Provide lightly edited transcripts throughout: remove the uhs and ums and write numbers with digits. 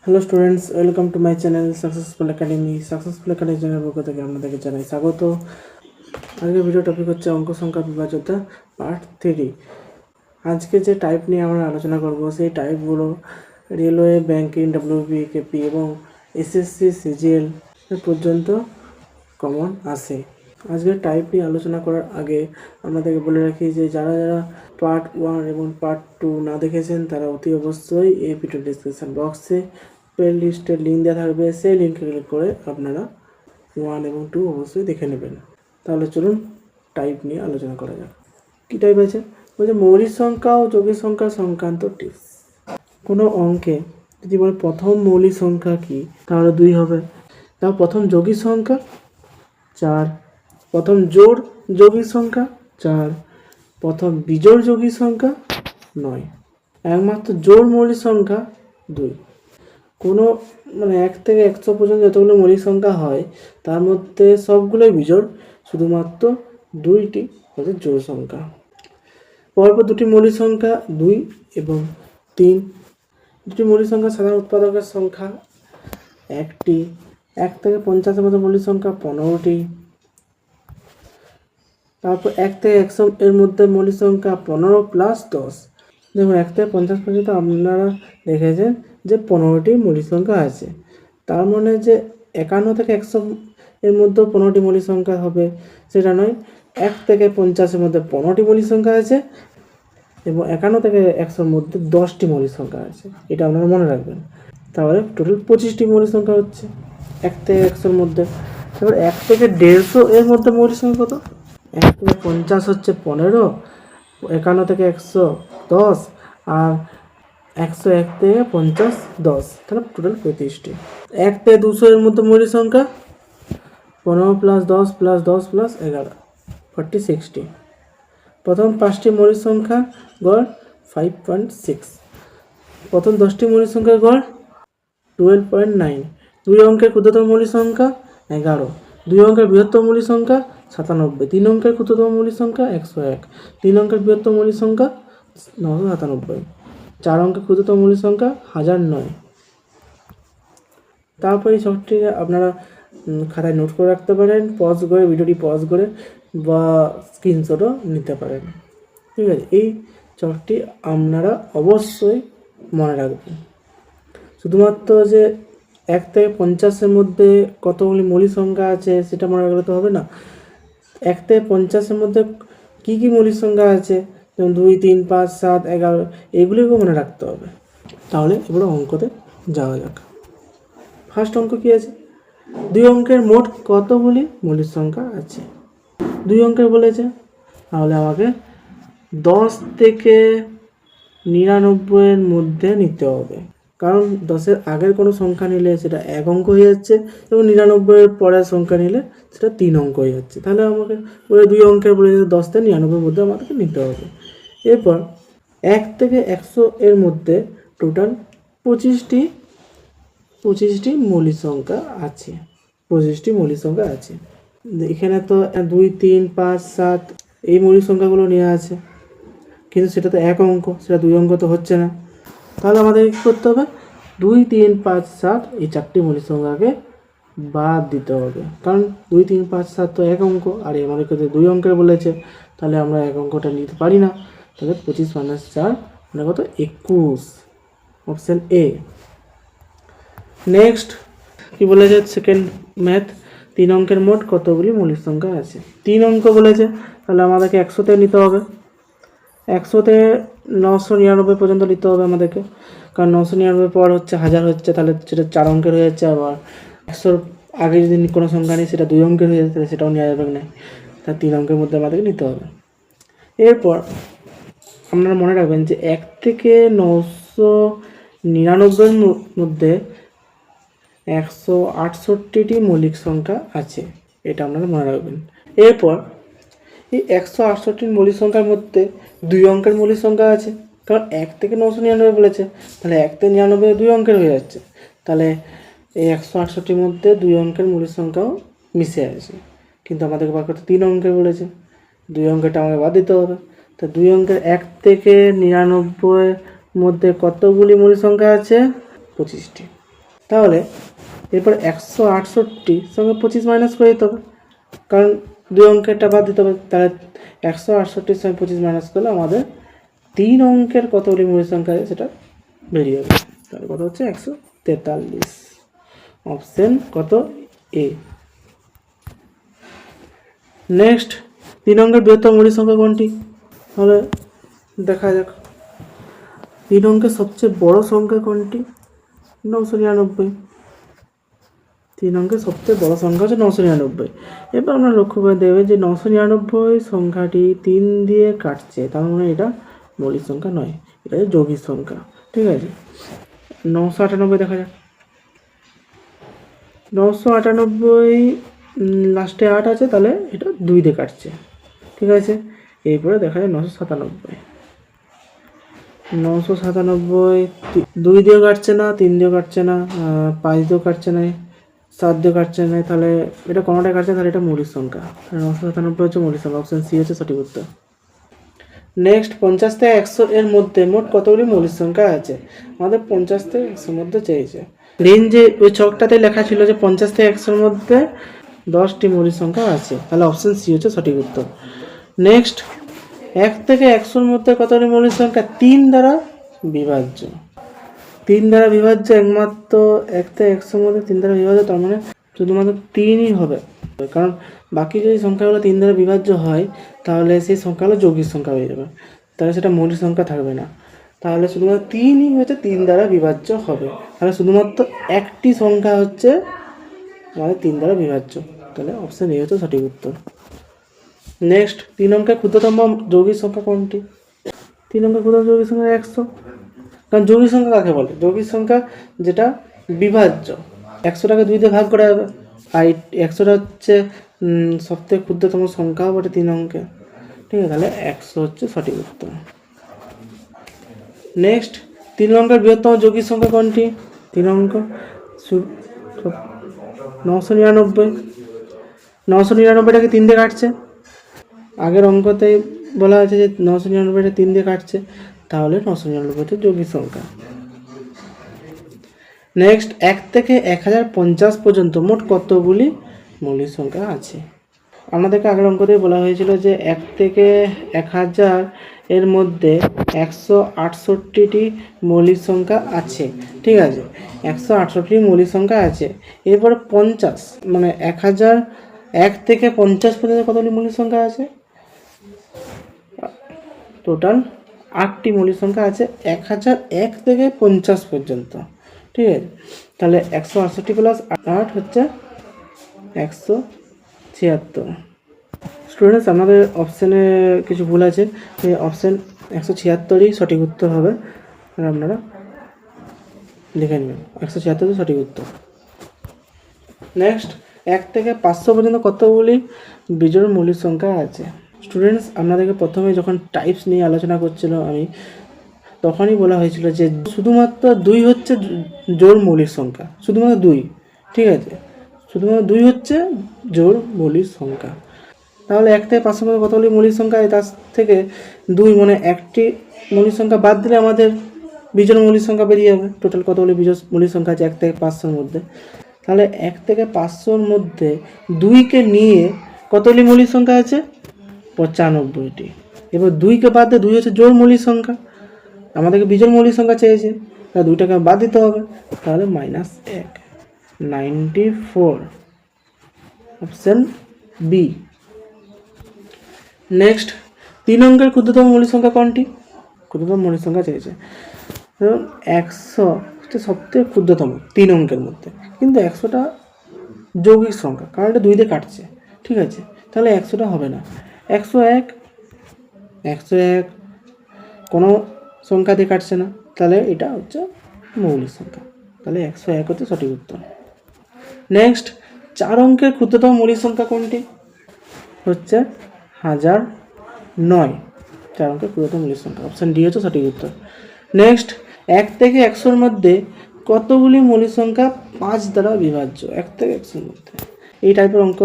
Hello students, welcome to my channel successful academy. Successful academy চ্যানেলের পক্ষ থেকে আপনাদেরকে জানাই স্বাগত। আজকের ভিডিও টপিক হচ্ছে অঙ্ক সংখ্যা বিভাজ্যতা পার্ট 3। আজকে যে টাইপ নিয়ে আমরা আলোচনা করব সেই টাইপগুলো রেলওয়ে, ব্যাংকিং, ডাব্লিউবি, কেপি এবং এসএসসি, সিজিএল পর্যন্ত কমন আসে। আজকের টাইপ নিয়ে আলোচনা করার আগে আপনাদেরকে বলে রাখি যে যারা যারা পার্ট 1 এবং পার্ট 2 না দেখেছেন তারা অতি অবশ্যই এই ভিডিও ডিসক্রিপশন বক্সে প্লে লিস্টের লিঙ্ক দেওয়া থাকবে, সেই লিঙ্কে ক্লিক করে আপনারা 1 এবং 2 অবশ্যই দেখে নেবেন। তাহলে চলুন টাইপ নিয়ে আলোচনা করা যাক। কী টাইপ আছে বলছে মৌলিক সংখ্যা ও যৌগিক সংখ্যা সংক্রান্ত টিপস। কোনো অঙ্কে যদি বলে প্রথম মৌলিক সংখ্যা কি, তাহলে 2 হবে। তার প্রথম যৌগিক সংখ্যা 4, প্রথম জোড় যৌগিক সংখ্যা 4, প্রথম বিজোড় যৌগিক সংখ্যা 9, একমাত্র জোড় মৌলিক সংখ্যা 2। কোনো 1 থেকে 100 পর্যন্ত যতগুলো মৌলিক সংখ্যা হয় তার মধ্যে সবগুলোই বিজোড়, শুধুমাত্র 2টি হচ্ছে জোড় সংখ্যা। পরপর দুটি মৌলিক সংখ্যা 2 এবং 3। দুটি মৌলিক সংখ্যা সাধারণ উৎপাদকের সংখ্যা 1টি। 1 থেকে 50 এর মধ্যে মৌলিক সংখ্যা 15টি। তারপর 1 থেকে 100 এর মধ্যে মৌলিক সংখ্যা 15 প্লাস 10। দেখুন 1 থেকে 50 পর্যন্ত আপনারা দেখেছেন যে 15টি মৌলিক সংখ্যা আছে। তার মানে যে 51 থেকে 100 এর মধ্যে 15টি মৌলিক সংখ্যা হবে সেটা নয়, 1 থেকে 50 এর মধ্যে 15টি মৌলিক সংখ্যা আছে এবং 51 থেকে 100 এর মধ্যে 10টি মৌলিক সংখ্যা আছে। এটা আপনারা মনে রাখবেন। তাহলে টোটাল 25টি মৌলিক সংখ্যা হচ্ছে 1 থেকে 100 এর মধ্যে। তারপর 1 থেকে 150 এর মধ্যে মৌলিক সংখ্যা কত? 1 থেকে 50 হচ্ছে 15, 51 থেকে 100 10, আর 101 থেকে 50 10, তাহলে টোটাল 35টি। 1 থেকে 200 এর মধ্যে মৌলিক সংখ্যা 15 প্লাস 10 প্লাস 10 প্লাস 11, 46টি। প্রথম 5টি মৌলিক সংখ্যা গড় 5.6, প্রথম 10টি মৌলিক সংখ্যার গড় 12.9। 2 অঙ্কের ক্ষুদ্রতম মৌলিক সংখ্যা 11, 2 অঙ্কের বৃহত্তম মৌলিক সংখ্যা 97, 3 অঙ্কের ক্ষুদ্রতম মৌলিক সংখ্যা 101, 3 অঙ্কের বৃহত্তম মৌলিক সংখ্যা 997, 4 অঙ্কের ক্ষুদ্রতম মৌলিক সংখ্যা 1009। তারপর এই সবটি আপনারা খাতায় নোট করে রাখতে পারেন, পজ করে ভিডিওটি পজ করে বা স্ক্রিনশটও নিতে পারেন। ঠিক আছে, এই চটটি আপনারা অবশ্যই মনে রাখবেন। শুধুমাত্র যে 1 থেকে 50 এর মধ্যে কতগুলি মৌলিক সংখ্যা আছে সেটা মনে রাখলে তো হবে না। 1 থেকে 50 এর মধ্যে কী কী মৌলিক সংখ্যা আছে, যেমন 2, 3, 5, 7, 11, এগুলিকেও মনে রাখতে হবে। তাহলে এগুলো অঙ্কতে যাওয়া যাক। ফার্স্ট অঙ্ক কী আছে? 2 অঙ্কের মোট কতগুলি মৌলিক সংখ্যা আছে? 2 অঙ্কের বলেছে, তাহলে আমাকে 10 থেকে 99 এর মধ্যে নিতে হবে, কারণ 10-এর আগের কোনো সংখ্যা নিলে সেটা 1 অঙ্ক হয়ে যাচ্ছে এবং 99 এর পরের সংখ্যা নিলে সেটা 3 অঙ্ক হয়ে যাচ্ছে। তাহলে আমাকে ওই 2 অঙ্কের বলে 10 থেকে 99 এর মধ্যে আমাদেরকে নিতে হবে। এরপর 1 থেকে 100 এর মধ্যে টোটাল 25টি মৌলিক সংখ্যা আছে। 25টি মৌলিক সংখ্যা আছে। এখানে তো 2, 3, 5, 7 এই মৌলিক সংখ্যাগুলো নেওয়া আছে, কিন্তু সেটা তো 1 অঙ্ক, সেটা 2 অঙ্ক তো হচ্ছে না। তাহলে আমাদের কী করতে হবে? 2, 3, 5, 7 এই 4টি মৌলিক সংখ্যাকে বাদ দিতে হবে, কারণ 2, 3, 5, 7 তো 1 অঙ্ক, আর আমাদের কাছে 2 অঙ্কের বলেছে, তাহলে আমরা 1 অঙ্কটা নিতে পারি না। তাহলে 25 - 4 মানে কত? 21, অপশান এ। নেক্সট কি বলেছে? সেকেন্ড ম্যাথ, 3 অঙ্কের মোট কতগুলি মৌলিক সংখ্যা আছে? 3 অঙ্ক বলেছে, তাহলে আমাদেরকে 100তে নিতে হবে। 100তে 999 পর্যন্ত নিতে হবে আমাদেরকে, কারণ 999 পর হচ্ছে 1000 হচ্ছে, তাহলে সেটা 4 অঙ্কের হয়ে যাচ্ছে। আবার 100-র আগে যদি কোনো সংখ্যা নেই সেটা 2 অঙ্কের হয়ে যাচ্ছে, সেটাও নেওয়া যাবে না। তাই 3 অঙ্কের মধ্যে আমাদেরকে নিতে হবে। এরপর আপনারা মনে রাখবেন যে 1 থেকে 999 মধ্যে 168টি মৌলিক সংখ্যা আছে, এটা আপনারা মনে রাখবেন। এরপর এই 168 মৌলিক সংখ্যার মধ্যে 2 অঙ্কের মৌলিক সংখ্যা আছে, কারণ 1 থেকে 999 বলেছে, তাহলে 1 থেকে 99 2 অঙ্কের হয়ে যাচ্ছে। তাহলে এই 168টির মধ্যে 2 অঙ্কের মৌলিক সংখ্যাও মিশে আছে, কিন্তু আমাদেরকে বার করতে 3 অঙ্কের বলেছে, 2 অঙ্কেরটা আমাকে বাদ দিতে হবে। তো 2 অঙ্কের 1 থেকে 99 মধ্যে কতগুলি মৌলিক সংখ্যা আছে? 25টি। তাহলে এরপর 168 সঙ্গে 25 মাইনাস করে দিতে হবে, কারণ 2 অঙ্কেরটা বাদ দিতে হবে। তাহলে 168 সঙ্গে 25 মাইনাস করলে আমাদের 3 অঙ্কের কতগুলি মৌলিক সংখ্যা আছে সেটা বেরিয়ে যাবে। তাহলে কত হচ্ছে 143। অপশন কত? এ। নেক্সট 3 অঙ্কের বৃহত্তম মৌলিক সংখ্যা কোনটি? তাহলে দেখা যাক 3 অঙ্কের সবচেয়ে বড় সংখ্যা কোনটি? 999। 3 অঙ্কের সবচেয়ে বড় সংখ্যা হচ্ছে 999। এবার আমরা লক্ষ্য করে দেখবে যে 999 সংখ্যাটি 3 দিয়ে কাটছে, তার মানে এটা মৌলিক সংখ্যা নয়, এটা যৌগিক সংখ্যা। ঠিক আছে, 998 দেখা যাক। 998 লাস্টে 8 আছে, তাহলে এটা 2 দিয়ে কাটছে। ঠিক আছে, এরপরে দেখা যায় 997। 997 2 দিয়েও কাটছে না, 3 দিয়েও কাটছে না, 5 দিয়েও কাটছে না, 7 দিয়েও কাটছে না, তাহলে এটা কোনোটাই কাটছে, তাহলে এটা মৌলিক সংখ্যা। 997 হচ্ছে মৌলিক সংখ্যা। অপশন সি হচ্ছে সঠিক উত্তর। নেক্সট 50 থেকে 100 এর মধ্যে মোট কতগুলি মৌলিক সংখ্যা আছে? আমাদের 50 থেকে 100 এর মধ্যে চেয়েছে। রেঞ্জে ওই ছকটাতে লেখা ছিল যে 50 থেকে 100 এর মধ্যে 10টি মৌলিক সংখ্যা আছে, তাহলে অপশন সি হচ্ছে সঠিক উত্তর। নেক্সট 1 থেকে 100 এর মধ্যে কতগুলি মৌলিক সংখ্যা 3 দ্বারা বিভাজ্য? 3 দ্বারা বিভাজ্য একমাত্র 1 থেকে 100 এর মধ্যে 3 দ্বারা বিভাজ্য, তার মানে শুধুমাত্র 3ই হবে, কারণ বাকি যদি সংখ্যাগুলো 3 দ্বারা বিভাজ্য হয় তাহলে সেই সংখ্যাগুলো যৌগিক সংখ্যা হয়ে যাবে, তাহলে সেটা মৌলিক সংখ্যা থাকবে না। তাহলে শুধুমাত্র 3ই হচ্ছে 3 দ্বারা বিভাজ্য হবে, তাহলে শুধুমাত্র একটি সংখ্যা হচ্ছে আমাদের 3 দ্বারা বিভাজ্য, তাহলে অপশন এ হচ্ছে সঠিক উত্তর। নেক্সট 3 অঙ্কের ক্ষুদ্রতম যৌগিক সংখ্যা কোনটি? 3 অঙ্কের ক্ষুদ্রতম যৌগিক সংখ্যা 100। কারণ যৌগিক সংখ্যা কাকে বলে? যৌগিক সংখ্যা যেটা বিভাজ্য, 100টাকে 2 দিয়ে ভাগ করা যাবে, আর 100টা হচ্ছে সবথেকে ক্ষুদ্রতম সংখ্যাও বটে 3 অঙ্কে। ঠিক আছে, তাহলে 100 হচ্ছে সঠিক উত্তর। নেক্সট 3 অঙ্কের বৃহত্তম যৌগিক সংখ্যা কোনটি? 3 অঙ্ক 999। 999টাকে 3 দিয়ে কাটছে, আগের অঙ্কতেই বলা আছে যে 999টা 3 দিয়ে কাটছে, তাহলে 999 হচ্ছে যৌগিক সংখ্যা। নেক্সট 1 থেকে 1050 পর্যন্ত মোট কতগুলি মৌলিক সংখ্যা আছে? আমাদেরকে আগের অঙ্কতেই বলা হয়েছিল যে 1 থেকে 1000 এর মধ্যে 168টি মৌলিক সংখ্যা আছে। ঠিক আছে, 168টি মৌলিক সংখ্যা আছে। এরপরে 50 মানে 1000 1 থেকে 50 পর্যন্ত কতগুলি মৌলিক সংখ্যা আছে? টোটাল 8টি মৌলিক সংখ্যা আছে 1001 থেকে 50 পর্যন্ত। ঠিক আছে, তাহলে 168 প্লাস 8 হচ্ছে 176। স্টুডেন্টস, আমাদের অপশানে কিছু ভুল আছে, এই অপশান 176ই সঠিক উত্তর হবে, আর আপনারা লিখে নেবেন 176 সঠিক উত্তর। নেক্সট 1 থেকে 500 পর্যন্ত কতগুলি বিজোড় মৌলিক সংখ্যা আছে? স্টুডেন্টস, আপনাদেরকে প্রথমে যখন টাইপস নিয়ে আলোচনা করছিল আমি, তখনই বলা হয়েছিল যে শুধুমাত্র 2 হচ্ছে জোড় মৌলিক সংখ্যা, শুধুমাত্র 2। ঠিক আছে, শুধুমাত্র 2 হচ্ছে জোড় মৌলিক সংখ্যা। তাহলে 1 থেকে 500 মধ্যে কতগুলি মৌলিক সংখ্যা, তার থেকে 2 মানে একটি মৌলিক সংখ্যা বাদ দিলে আমাদের বিজোড় মৌলিক সংখ্যা বেরিয়ে যাবে। টোটাল কতগুলি বিজোড় মৌলিক সংখ্যা আছে 1 থেকে 500 মধ্যে? তাহলে 1 থেকে 500 মধ্যে 2কে নিয়ে কতগুলি মৌলিক সংখ্যা আছে? 95টি। এবার 2কে বাদ দিয়ে 2 হচ্ছে জোড় মৌলিক সংখ্যা, আমাদেরকে বিজোড় মৌলিক সংখ্যা চেয়েছে, তাহলে 2টাকে বাদ দিতে হবে, তাহলে -1 94। Option B. নেক্সট 3 অঙ্কের ক্ষুদ্রতম মৌলিক সংখ্যা কোনটি? ক্ষুদ্রতম মৌলিক সংখ্যা চেয়েছে, ধরুন 100 হচ্ছে সবথেকে ক্ষুদ্রতম 3 অঙ্কের মধ্যে, কিন্তু 100টা যৌগিক সংখ্যা, কারণ এটা 2 দিয়ে কাটছে। ঠিক আছে, তাহলে 100টা হবে না। 101 কোনো সংখ্যা দিয়ে কাটছে না, তাহলে এটা হচ্ছে মৌলিক সংখ্যা, তাহলে 101 হচ্ছে সঠিক উত্তর। নেক্সট 4 অঙ্কের ক্ষুদ্রতম মৌলিক সংখ্যা কোনটি? হচ্ছে 1009। 4 অঙ্কের ক্ষুদ্রতম মৌলিক সংখ্যা, অপশান ডি হচ্ছে সঠিক উত্তর। নেক্সট 1 থেকে 100 মধ্যে কতগুলি মৌলিক সংখ্যা 5 দ্বারা বিভাজ্য? 1 থেকে 100 মধ্যে এই টাইপের অঙ্ক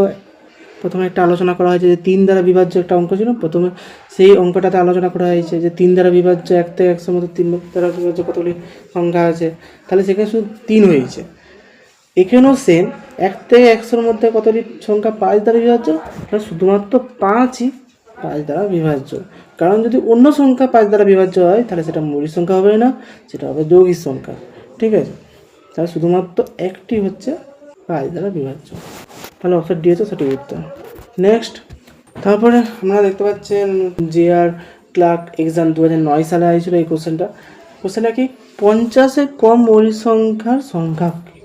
প্রথমে একটা আলোচনা করা হয়েছে যে 3 দ্বারা বিভাজ্য একটা অঙ্ক ছিল, প্রথমে সেই অঙ্কটাতে আলোচনা করা হয়েছে যে 3 দ্বারা বিভাজ্য 1 থেকে 100 মধ্যে 3 দ্বারা বিভাজ্য কতগুলি সংখ্যা আছে, তাহলে সেখানে শুধু 3 হয়েছে। এখানেও সেম, 1 থেকে 100-র মধ্যে কতটি সংখ্যা 5 দ্বারা বিভাজ্য? তাহলে শুধুমাত্র 5ই 5 দ্বারা বিভাজ্য। কারণ যদি অন্য সংখ্যা 5 দ্বারা বিভাজ্য হয় তাহলে সেটা মৌলিক সংখ্যা হবে না, সেটা হবে যৌগিক সংখ্যা। ঠিক আছে, তাহলে শুধুমাত্র একটি হচ্ছে 5 দ্বারা বিভাজ্য। তাহলে অপশন ডি হচ্ছে সঠিক উত্তর। নেক্সট, তারপরে আপনারা দেখতে পাচ্ছেন JR ক্লার্ক এক্সাম 2009 সালে হয়েছিল এই কোশ্চেনটা কি? 50-এর কম মৌলিক সংখ্যার সংখ্যা কি?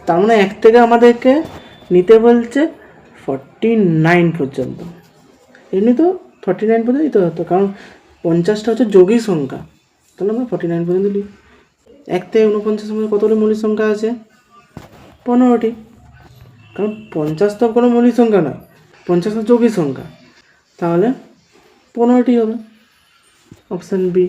তার মানে 1 থেকে আমাদেরকে নিতে বলছে 49 পর্যন্ত। এমনি তো 49 পর্যন্ত নিতে হতো, কারণ 50টা হচ্ছে যৌগিক সংখ্যা। তাহলে আমরা 49 পর্যন্ত নিই। 1 থেকে 49-এর মধ্যে কতটি মৌলিক সংখ্যা আছে? 15টি। কারণ 50 তো কোনো মৌলিক সংখ্যা নয়, 50 তো যৌগিক সংখ্যা, তাহলে 15টি হবে, অপশান বি।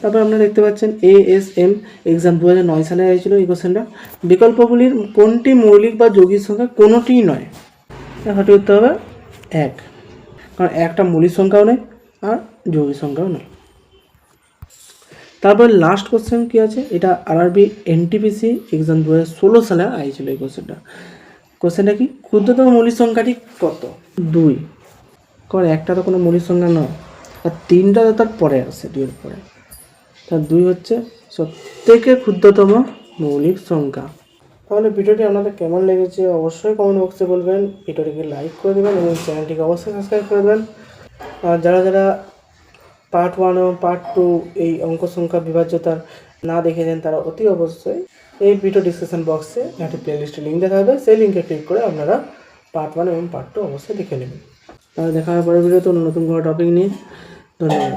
তারপর আপনারা দেখতে পাচ্ছেন ASM এক্সাম 2009 সালে হয়েছিল এই কোশ্চেনটা। বিকল্পগুলির কোনটি মৌলিক বা যৌগিক সংখ্যা? কোনোটিই নয়। সঠিক উত্তর হবে 1, কারণ একটা মৌলিক সংখ্যাও নয় আর যৌগিক সংখ্যাও নয়। তারপর লাস্ট কোশ্চেন কি আছে? এটা RRB NTPC এক্সাম 2016 সালে আইছিল এই কোশ্চেনটা কি? ক্ষুদ্রতম মৌলিক সংখ্যাটি কত? 2, কারণ একটা তো কোনো মৌলিক সংখ্যা নয়, আর 3টা তো তার পরে আসে, 2 এর পরে, তার 2 হচ্ছে সবথেকে ক্ষুদ্রতম মৌলিক সংখ্যা। তাহলে ভিডিওটি আপনাদের কেমন লেগেছে অবশ্যই কমেন্ট বক্সে বলবেন। ভিডিওটিকে লাইক করে দেবেন এবং চ্যানেলটিকে অবশ্যই সাবস্ক্রাইব করে দেবেন। আর যারা পার্ট 1 এবং পার্ট 2 এই অঙ্ক সংখ্যা বিভাজ্যতার না দেখেছেন তারা অতি অবশ্যই এই ভিডিও ডিসক্রিপশন বক্সে একটি প্লেলিস্টের লিঙ্ক দেখা হবে, সেই লিঙ্কে ক্লিক করে আপনারা পার্ট 1 এবং পার্ট 2 অবশ্যই দেখে নেবেন। তাহলে দেখা হবে পরের ভিডিওতে নতুন কোনো টপিক নিয়ে। ধন্যবাদ।